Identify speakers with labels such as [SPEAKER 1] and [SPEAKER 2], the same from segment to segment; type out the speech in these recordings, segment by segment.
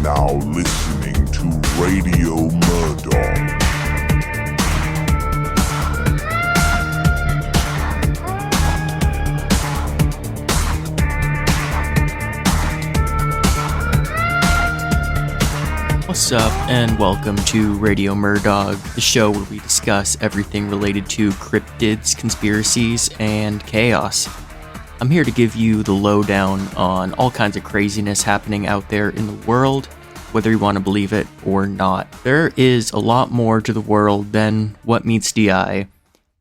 [SPEAKER 1] now listening to Radio Merdog.
[SPEAKER 2] What's up, and welcome to Radio Merdog, the show where we discuss everything related to cryptids, conspiracies, and chaos. I'm here to give you the lowdown on all kinds of craziness happening out there in the world, whether you want to believe it or not. There is a lot more to the world than what meets the eye,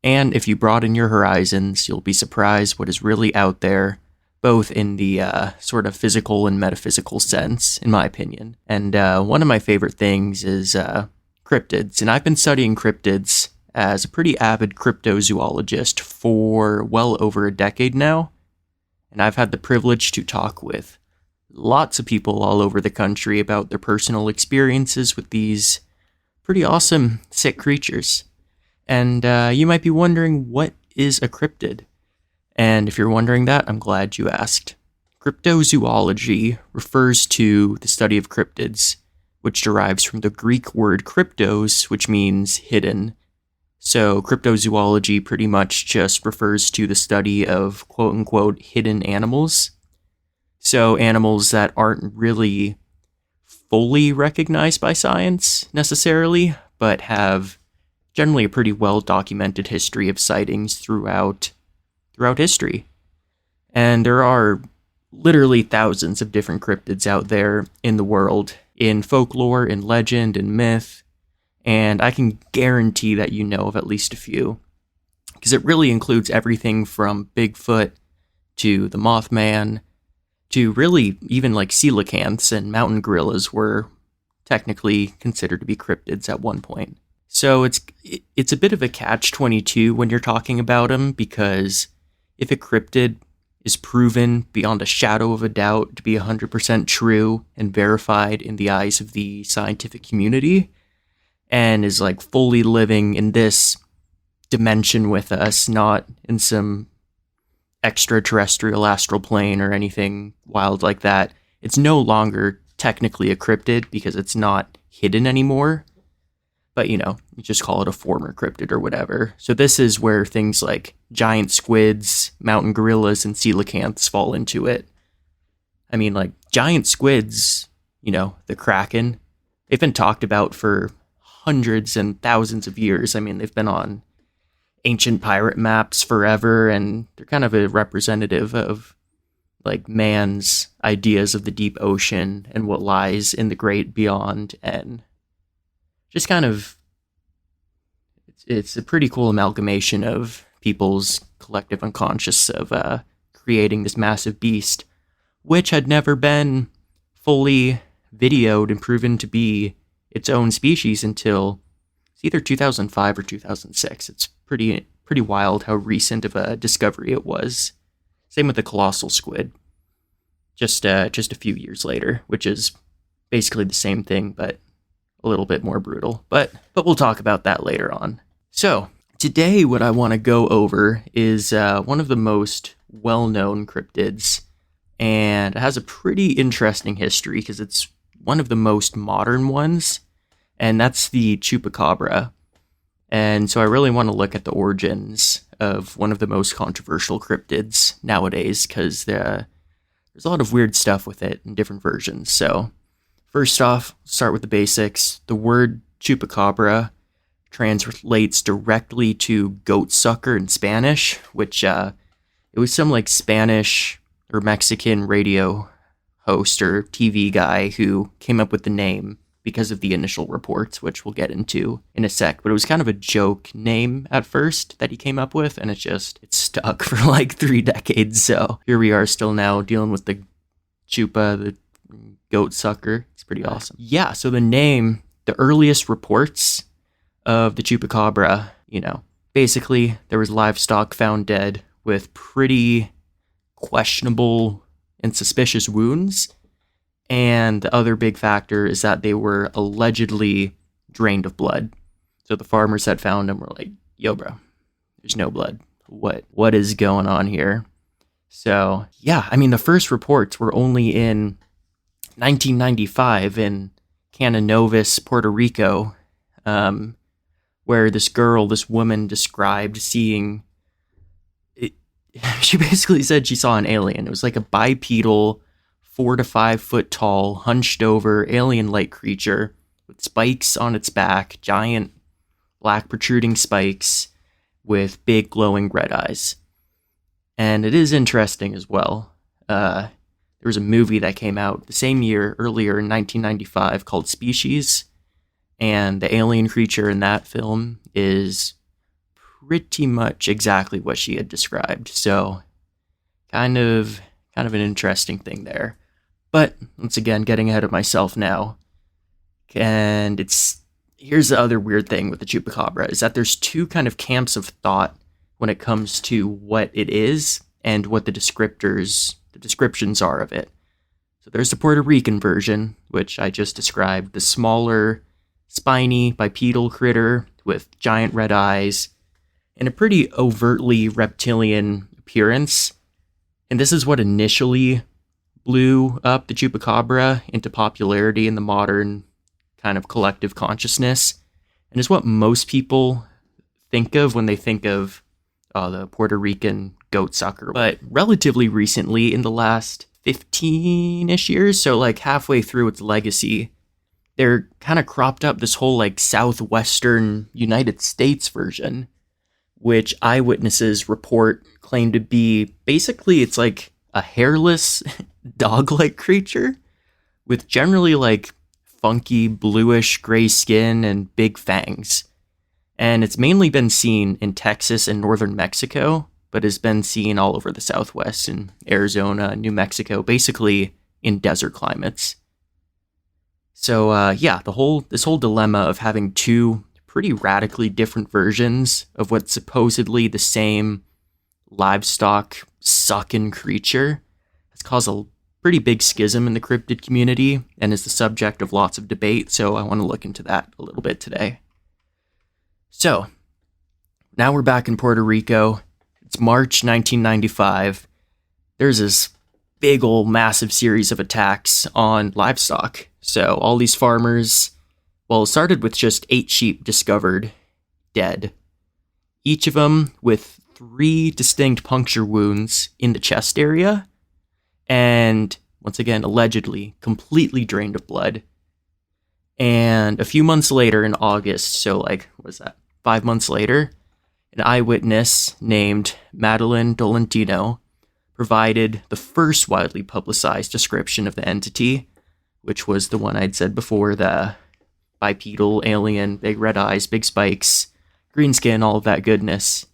[SPEAKER 2] and if you broaden your horizons, you'll be surprised what is really out there, both in the sort of physical and metaphysical sense, in my opinion. And one of my favorite things is cryptids, and I've been studying cryptids as a pretty avid cryptozoologist for well over a decade now. And I've had the privilege to talk with lots of people all over the country about their personal experiences with these pretty awesome, sick creatures. And you might be wondering, what is a cryptid? And if you're wondering that, I'm glad you asked. Cryptozoology refers to the study of cryptids, which derives from the Greek word kryptos, which means hidden. So cryptozoology pretty much just refers to the study of quote-unquote hidden animals. So animals that aren't really fully recognized by science necessarily, but have generally a pretty well-documented history of sightings throughout history. And there are literally thousands of different cryptids out there in the world, in folklore, in legend, in myth, and I can guarantee that you know of at least a few, because it really includes everything from Bigfoot to the Mothman to really even like coelacanths and mountain gorillas were technically considered to be cryptids at one point. So it's a bit of a catch-22 when you're talking about them, because if a cryptid is proven beyond a shadow of a doubt to be 100% true and verified in the eyes of the scientific community, and is like fully living in this dimension with us, not in some extraterrestrial astral plane or anything wild like that, it's no longer technically a cryptid because it's not hidden anymore. But, you just call it a former cryptid or whatever. So this is where things like giant squids, mountain gorillas, and coelacanths fall into it. I mean, like, giant squids, the Kraken, they've been talked about for hundreds and thousands of years. I mean, they've been on ancient pirate maps forever, and they're kind of a representative of, like, man's ideas of the deep ocean and what lies in the great beyond, and just kind of, it's a pretty cool amalgamation of people's collective unconscious of creating this massive beast, which had never been fully videoed and proven to be its own species until it's either 2005 or 2006. It's pretty wild how recent of a discovery it was. Same with the colossal squid, just a few years later, which is basically the same thing, but a little bit more brutal. But we'll talk about that later on. So today what I want to go over is one of the most well-known cryptids, and it has a pretty interesting history because it's one of the most modern ones, and that's the Chupacabra. And so I really want to look at the origins of one of the most controversial cryptids nowadays, because there's a lot of weird stuff with it in different versions. So first off, start with the basics. The word Chupacabra translates directly to goat sucker in Spanish, which it was some like Spanish or Mexican radio host or TV guy who came up with the name because of the initial reports, which we'll get into in a sec. But it was kind of a joke name at first that he came up with, and it stuck for like 3 decades. So here we are still now dealing with the Chupa, the goat sucker. It's pretty awesome. Yeah, so the name, the earliest reports of the Chupacabra, basically there was livestock found dead with pretty questionable and suspicious wounds. And the other big factor is that they were allegedly drained of blood. So the farmers that found them were like, yo, bro, there's no blood. What is going on here? So, yeah, I mean, the first reports were only in 1995 in Canonovas, Puerto Rico, where this woman described seeing it. She basically said she saw an alien. It was like a bipedal, 4 to 5 foot tall, hunched over, alien-like creature with spikes on its back, giant black protruding spikes with big glowing red eyes. And it is interesting as well. There was a movie that came out the same year, earlier in 1995, called Species, and the alien creature in that film is pretty much exactly what she had described. So, kind of an interesting thing there. But once again, getting ahead of myself now. And here's the other weird thing with the Chupacabra, is that there's two kind of camps of thought when it comes to what it is and what the descriptions are of it. So there's the Puerto Rican version, which I just described, the smaller, spiny, bipedal critter with giant red eyes and a pretty overtly reptilian appearance. And this is what initially blew up the Chupacabra into popularity in the modern kind of collective consciousness, and is what most people think of when they think of the Puerto Rican goat sucker. But relatively recently, in the last 15-ish years, so like halfway through its legacy, there kind of cropped up this whole like southwestern United States version, which eyewitnesses report claim to be basically, it's like a hairless dog-like creature with generally like funky bluish gray skin and big fangs. And it's mainly been seen in Texas and northern Mexico, but has been seen all over the Southwest in Arizona, New Mexico, basically in desert climates. So this whole dilemma of having two pretty radically different versions of what's supposedly the same livestock sucking creature has caused a pretty big schism in the cryptid community and is the subject of lots of debate, so I want to look into that a little bit today. So, now we're back in Puerto Rico. It's March 1995. There's this big old massive series of attacks on livestock. So, all these farmers, well, it started with just 8 sheep discovered dead. Each of them with 3 distinct puncture wounds in the chest area, and once again, allegedly, completely drained of blood. And a few months later in August, so like, what was that, 5 months later, an eyewitness named Madeline Dolentino provided the first widely publicized description of the entity, which was the one I'd said before, the bipedal alien, big red eyes, big spikes, green skin, all of that goodness.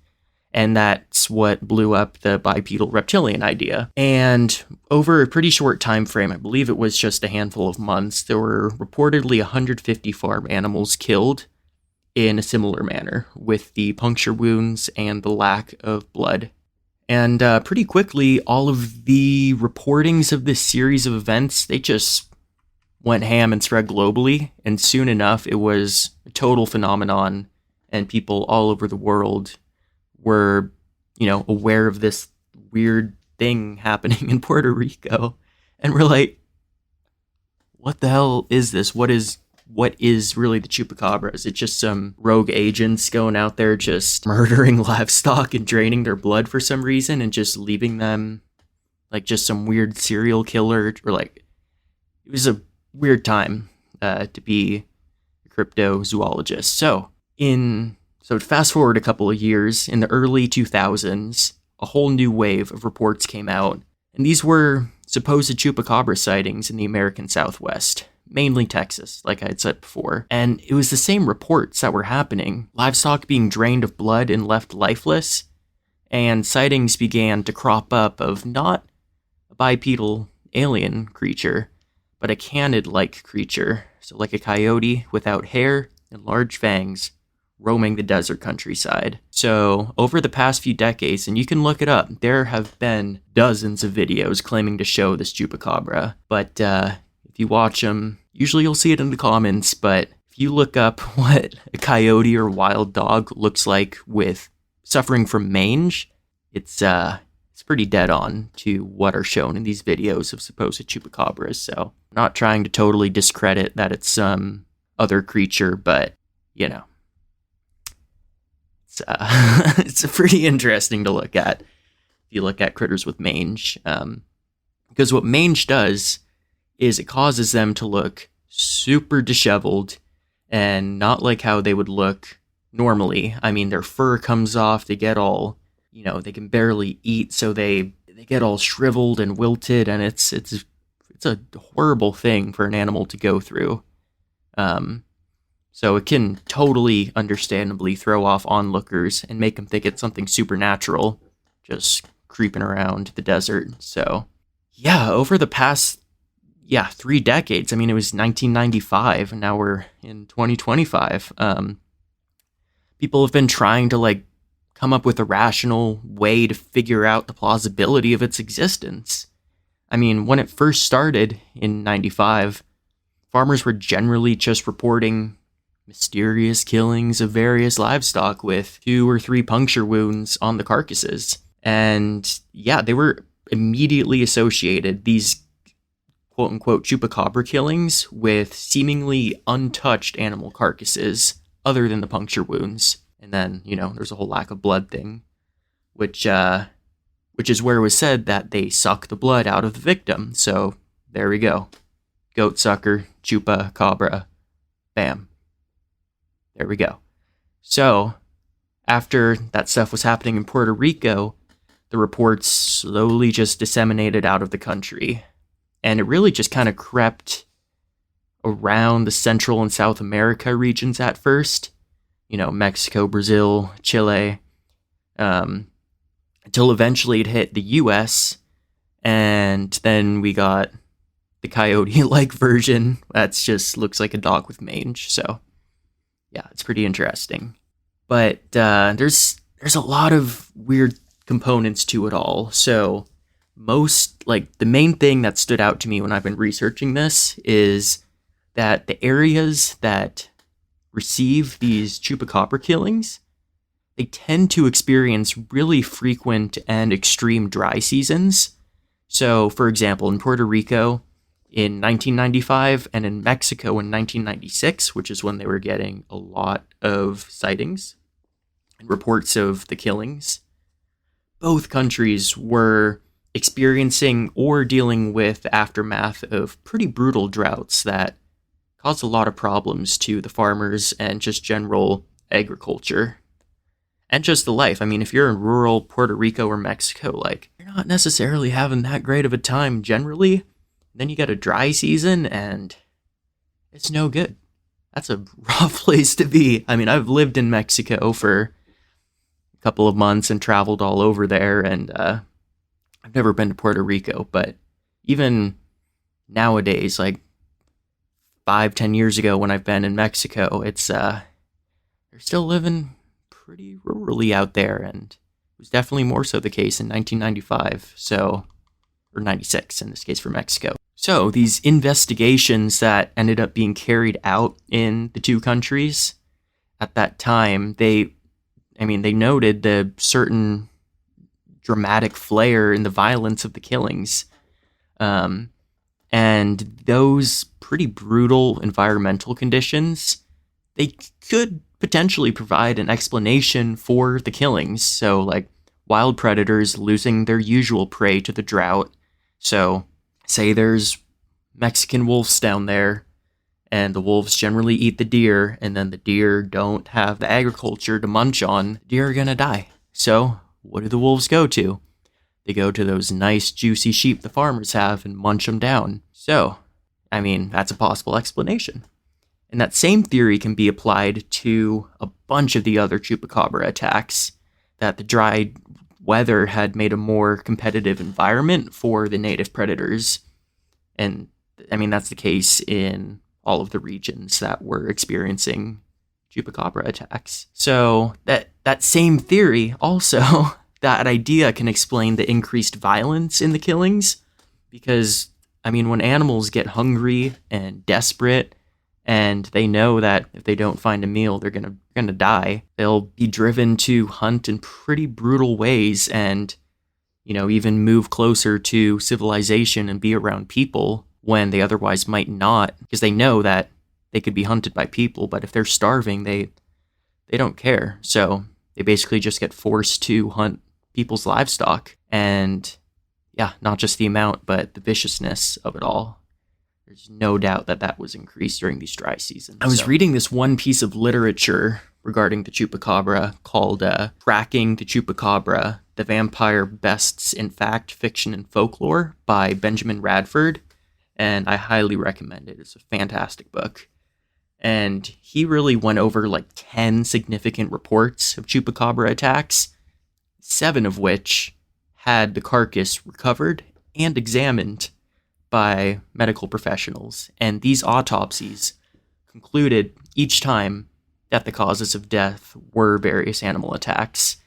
[SPEAKER 2] And that's what blew up the bipedal reptilian idea. And over a pretty short time frame, I believe it was just a handful of months, there were reportedly 150 farm animals killed in a similar manner, with the puncture wounds and the lack of blood. And pretty quickly, all of the reportings of this series of events, they just went ham and spread globally. And soon enough, it was a total phenomenon, and people all over the world were, aware of this weird thing happening in Puerto Rico. And we're like, what the hell is this? What is really the Chupacabra? Is it just some rogue agents going out there just murdering livestock and draining their blood for some reason and just leaving them like just some weird serial killer? Or like, it was a weird time to be a cryptozoologist. So fast forward a couple of years, in the early 2000s, a whole new wave of reports came out, and these were supposed Chupacabra sightings in the American Southwest, mainly Texas, like I had said before. And it was the same reports that were happening, livestock being drained of blood and left lifeless, and sightings began to crop up of not a bipedal alien creature, but a canid-like creature, so like a coyote without hair and large fangs, roaming the desert countryside. So, over the past few decades, and you can look it up, there have been dozens of videos claiming to show this Chupacabra. But if you watch them, usually you'll see it in the comments, but if you look up what a coyote or wild dog looks like with suffering from mange, it's it's pretty dead on to what are shown in these videos of supposed chupacabras. So I'm not trying to totally discredit that it's some other creature, but, you know, it's it's pretty interesting to look at if you look at critters with mange. Because what mange does is it causes them to look super disheveled and not like how they would look normally. I mean, their fur comes off, they get all, you know, they can barely eat, so they get all shriveled and wilted, and it's a horrible thing for an animal to go through. So it can totally understandably throw off onlookers and make them think it's something supernatural just creeping around the desert. So yeah, over the past 3 decades. I mean, it was 1995, and now we're in 2025. People have been trying to, come up with a rational way to figure out the plausibility of its existence. I mean, when it first started in 95, farmers were generally just reporting mysterious killings of various livestock with 2 or 3 puncture wounds on the carcasses. And yeah, they were immediately associated, these quote-unquote chupacabra killings, with seemingly untouched animal carcasses other than the puncture wounds. And then, there's a whole lack of blood thing, which is where it was said that they suck the blood out of the victim. So there we go. Goat sucker, chupacabra, bam. There we go. So after that stuff was happening in Puerto Rico, the reports slowly just disseminated out of the country. And it really just kind of crept around the Central and South America regions at first. Mexico, Brazil, Chile, until eventually it hit the US. And then we got the coyote-like version. That's just looks like a dog with mange. So yeah, it's pretty interesting. But there's a lot of weird components to it all. So the main thing that stood out to me when I've been researching this is that the areas that receive these chupacabra killings, they tend to experience really frequent and extreme dry seasons. So, for example, in Puerto Rico in 1995 and in Mexico in 1996, which is when they were getting a lot of sightings and reports of the killings, both countries were experiencing or dealing with the aftermath of pretty brutal droughts that caused a lot of problems to the farmers and just general agriculture and just the life. I mean, if you're in rural Puerto Rico or Mexico, you're not necessarily having that great of a time generally. Then you got a dry season and it's no good. That's a rough place to be. I mean, I've lived in Mexico for a couple of months and traveled all over there, and I've never been to Puerto Rico, but even nowadays, 5-10 years ago when I've been in Mexico, it's they're still living pretty rurally out there, and it was definitely more so the case in 1995, or 96 in this case for Mexico. So these investigations that ended up being carried out in the two countries at that time, they noted the certain dramatic flair in the violence of the killings. And those pretty brutal environmental conditions, they could potentially provide an explanation for the killings. So, wild predators losing their usual prey to the drought. So, say there's Mexican wolves down there, and the wolves generally eat the deer, and then the deer don't have the agriculture to munch on. Deer are gonna die. So, what do the wolves go to? They go to those nice, juicy sheep the farmers have and munch them down. So, that's a possible explanation. And that same theory can be applied to a bunch of the other chupacabra attacks, that the dry weather had made a more competitive environment for the native predators. And, that's the case in all of the regions that were experiencing chupacabra attacks. So, that same theory also... that idea can explain the increased violence in the killings, because, when animals get hungry and desperate, and they know that if they don't find a meal, they're gonna die, they'll be driven to hunt in pretty brutal ways, and even move closer to civilization and be around people when they otherwise might not, because they know that they could be hunted by people, but if they're starving, they don't care. So they basically just get forced to hunt people's livestock. And yeah, not just the amount, but the viciousness of it all. There's no doubt that was increased during these dry seasons. I was reading this one piece of literature regarding the Chupacabra called Tracking the Chupacabra, The Vampire Bests in Fact, Fiction, and Folklore by Benjamin Radford, and I highly recommend it. It's a fantastic book. And he really went over 10 significant reports of Chupacabra attacks, 7 of which had the carcass recovered and examined by medical professionals. And these autopsies concluded each time that the causes of death were various animal attacks.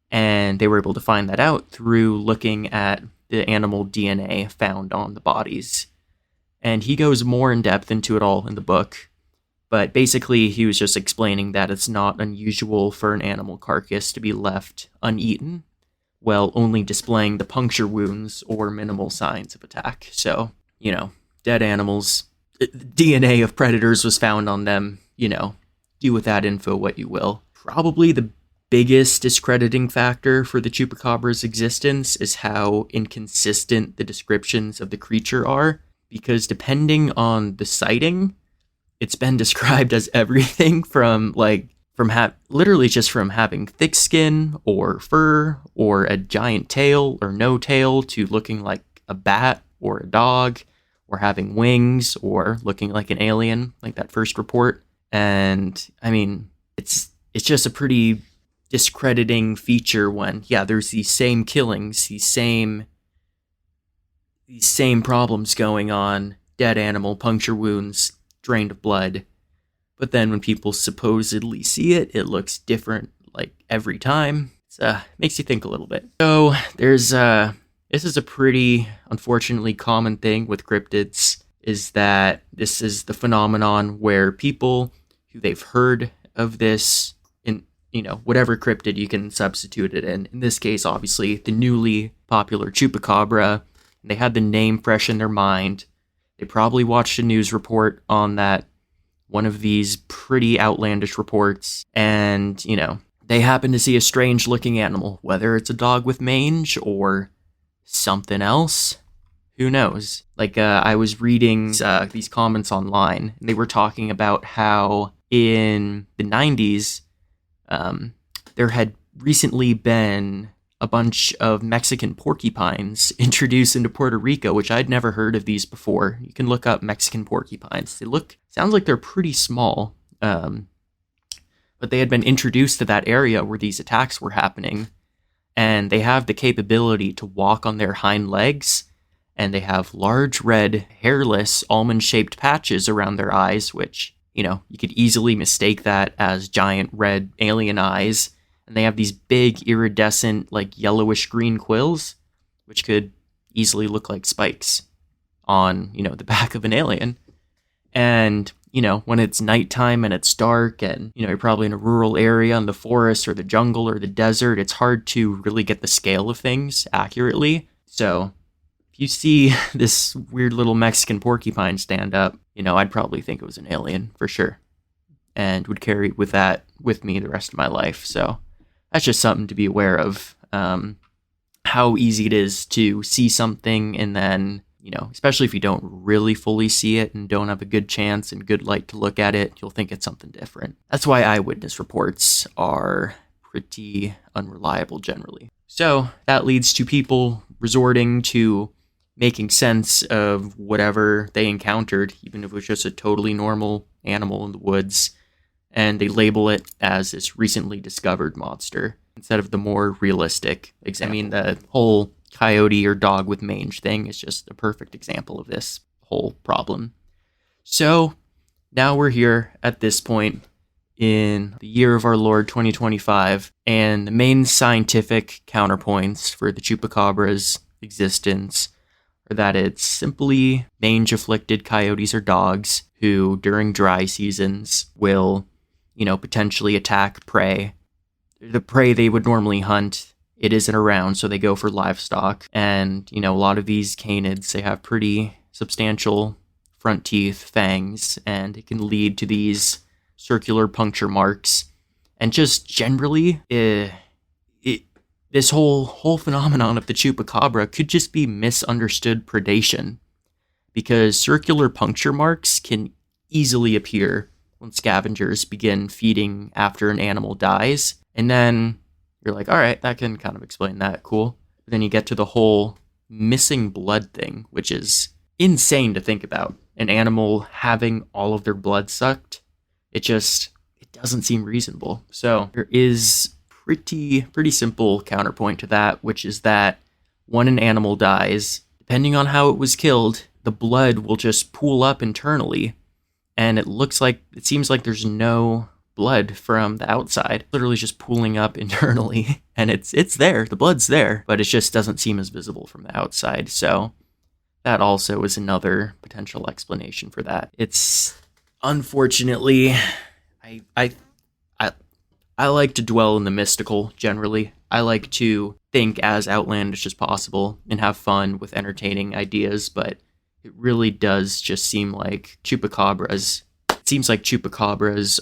[SPEAKER 2] And they were able to find that out through looking at the animal DNA found on the bodies. And he goes more in depth into it all in the book. But basically, he was just explaining that it's not unusual for an animal carcass to be left uneaten, while only displaying the puncture wounds or minimal signs of attack. So, dead animals, DNA of predators was found on them, do with that info what you will. Probably the biggest discrediting factor for the Chupacabra's existence is how inconsistent the descriptions of the creature are, because depending on the sighting, it's been described as everything from literally just from having thick skin or fur or a giant tail or no tail to looking like a bat or a dog or having wings or looking like an alien, like that first report. And I mean, it's just a pretty discrediting feature when, there's these same killings, these same problems going on, dead animal, puncture wounds, drained of blood. But then when people supposedly see it, it looks different every time. It makes you think a little bit. So there's this is a pretty unfortunately common thing with cryptids, is that this is the phenomenon where people who they've heard of this in whatever cryptid you can substitute it in this case obviously the newly popular Chupacabra, they had the name fresh in their mind. They probably watched a news report on that, one of these pretty outlandish reports, and, they happen to see a strange looking animal, whether it's a dog with mange or something else, who knows? I was reading these comments online, and they were talking about how in the 90s, there had recently been a bunch of Mexican porcupines introduced into Puerto Rico, which I'd never heard of these before. You can look up Mexican porcupines. Sounds like they're pretty small, but they had been introduced to that area where these attacks were happening, and they have the capability to walk on their hind legs, and they have large red, hairless, almond-shaped patches around their eyes, which, you could easily mistake that as giant red alien eyes. And they have these big iridescent, yellowish green quills, which could easily look like spikes on, the back of an alien. And, when it's nighttime and it's dark and, you're probably in a rural area in the forest or the jungle or the desert, it's hard to really get the scale of things accurately. So if you see this weird little Mexican porcupine stand up, I'd probably think it was an alien for sure, and would carry with me the rest of my life. So that's just something to be aware of, how easy it is to see something and then, especially if you don't really fully see it and don't have a good chance and good light to look at it, you'll think it's something different. That's why eyewitness reports are pretty unreliable generally. So that leads to people resorting to making sense of whatever they encountered, even if it was just a totally normal animal in the woods, and they label it as this recently discovered monster instead of the more realistic example. I mean, the whole coyote or dog with mange thing is just a perfect example of this whole problem. So now we're here at this point in the year of our Lord 2025, and the main scientific counterpoints for the Chupacabra's existence are that it's simply mange-afflicted coyotes or dogs who, during dry seasons, will, potentially attack prey. The prey they would normally hunt it isn't around, so they go for livestock. And, a lot of these canids, they have pretty substantial front teeth, fangs, and it can lead to these circular puncture marks. And just generally, this whole phenomenon of the Chupacabra could just be misunderstood predation, because circular puncture marks can easily appear when scavengers begin feeding after an animal dies. And then you're like, all right, that can kind of explain that, cool. But then you get to the whole missing blood thing, which is insane to think about. An animal having all of their blood sucked, it doesn't seem reasonable. So there is pretty simple counterpoint to that, which is that when an animal dies, depending on how it was killed, the blood will just pool up internally, and it seems like there's no blood from the outside, literally just pooling up internally, and it's there, the blood's there, but it just doesn't seem as visible from the outside. So that also is another potential explanation for that. It's unfortunately, I like to dwell in the mystical generally. I like to think as outlandish as possible and have fun with entertaining ideas, but it really does just seem like chupacabras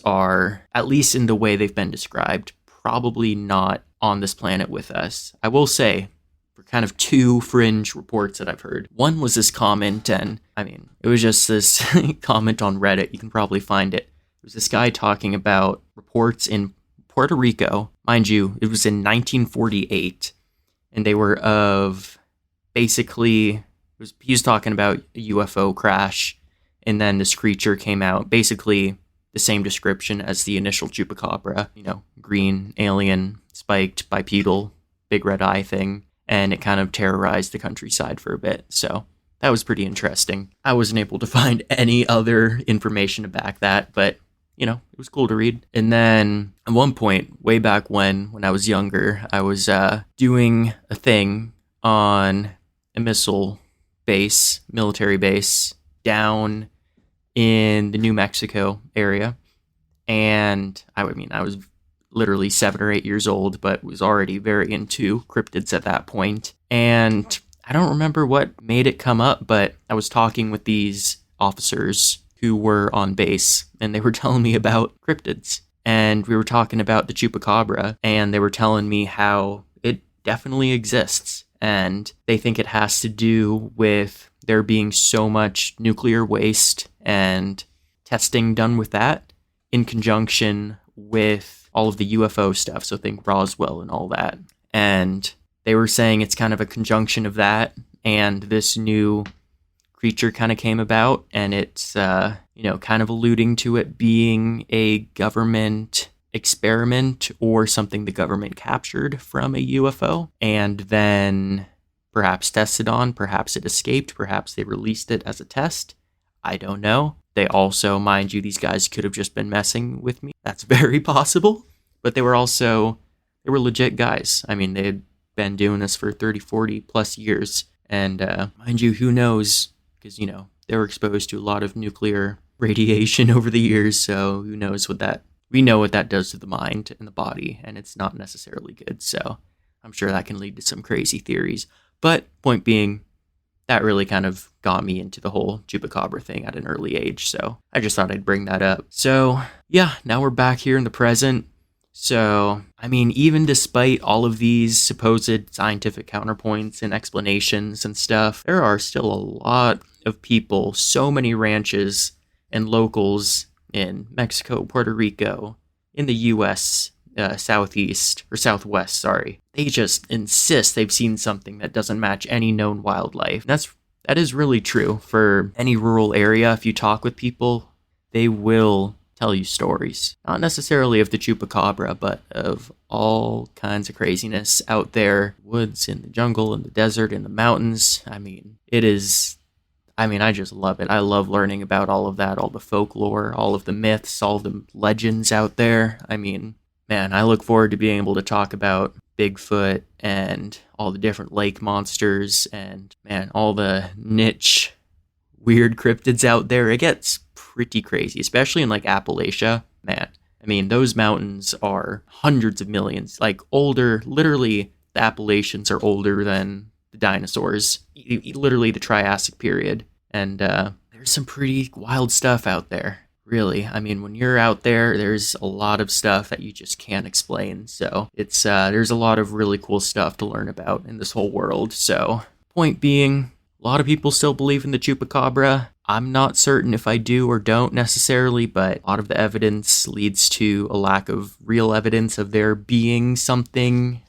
[SPEAKER 2] are, at least in the way they've been described, probably not on this planet with us. I will say, for kind of two fringe reports that I've heard. One was this comment, and it was just this comment on Reddit. You can probably find it. It was this guy talking about reports in Puerto Rico. Mind you, it was in 1948, and they were of basically, he was talking about a UFO crash, and then this creature came out, basically the same description as the initial Chupacabra, green, alien, spiked, bipedal, big red eye thing, and it kind of terrorized the countryside for a bit. So that was pretty interesting. I wasn't able to find any other information to back that, but it was cool to read. And then at one point, way back when I was younger, I was doing a thing on a military base down in the New Mexico area. And I was literally 7 or 8 years old, but was already very into cryptids at that point. And I don't remember what made it come up, but I was talking with these officers who were on base, and they were telling me about cryptids. And we were talking about the Chupacabra, and they were telling me how it definitely exists. And they think it has to do with there being so much nuclear waste and testing done with that in conjunction with all of the UFO stuff. So think Roswell and all that. And they were saying it's kind of a conjunction of that and this new creature kind of came about, and it's, kind of alluding to it being a government experiment or something the government captured from a UFO and then perhaps tested on, perhaps it escaped, perhaps they released it as a test. I don't know. They also, mind you, these guys could have just been messing with me. That's very possible. But they were legit guys. They had been doing this for 30, 40 plus years. And mind you, who knows? Because, they were exposed to a lot of nuclear radiation over the years. So who knows we know what that does to the mind and the body. And it's not necessarily good. So I'm sure that can lead to some crazy theories. But point being, that really kind of got me into the whole Chupacabra thing at an early age. So I just thought I'd bring that up. So yeah, now we're back here in the present. So, even despite all of these supposed scientific counterpoints and explanations and stuff, there are still a lot of people, so many ranches and locals in Mexico, Puerto Rico, in the U.S., southwest, they just insist they've seen something that doesn't match any known wildlife. That is really true for any rural area. If you talk with people, they will tell you stories, not necessarily of the Chupacabra, but of all kinds of craziness out there, woods, in the jungle, in the desert, in the mountains. I just love it. I love learning about all of that, all the folklore, all of the myths, all of the legends out there. I look forward to being able to talk about Bigfoot and all the different lake monsters and, all the niche weird cryptids out there. It gets pretty crazy, especially in Appalachia. Those mountains are hundreds of millions, older, literally the Appalachians are older than the dinosaurs, literally the Triassic period. And there's some pretty wild stuff out there, really. I mean, when you're out there, there's a lot of stuff that you just can't explain. So it's there's a lot of really cool stuff to learn about in this whole world. So point being, a lot of people still believe in the Chupacabra. I'm not certain if I do or don't necessarily, but a lot of the evidence leads to a lack of real evidence of there being something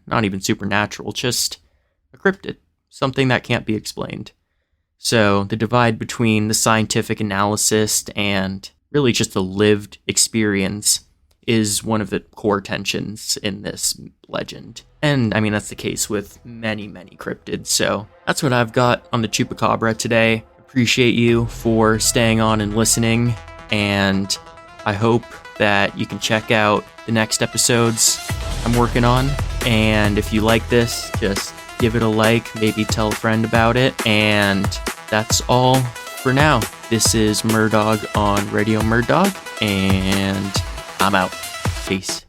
[SPEAKER 2] not even supernatural, just a cryptid, something that can't be explained. So the divide between the scientific analysis and really just the lived experience is one of the core tensions in this legend. And I mean, that's the case with many, many cryptids. So that's what I've got on the Chupacabra today. Appreciate you for staying on and listening. And I hope that you can check out the next episodes I'm working on. And if you like this, just give it a like, maybe tell a friend about it. And that's all for now. This is Merdog on Radio Merdog, and I'm out. Peace.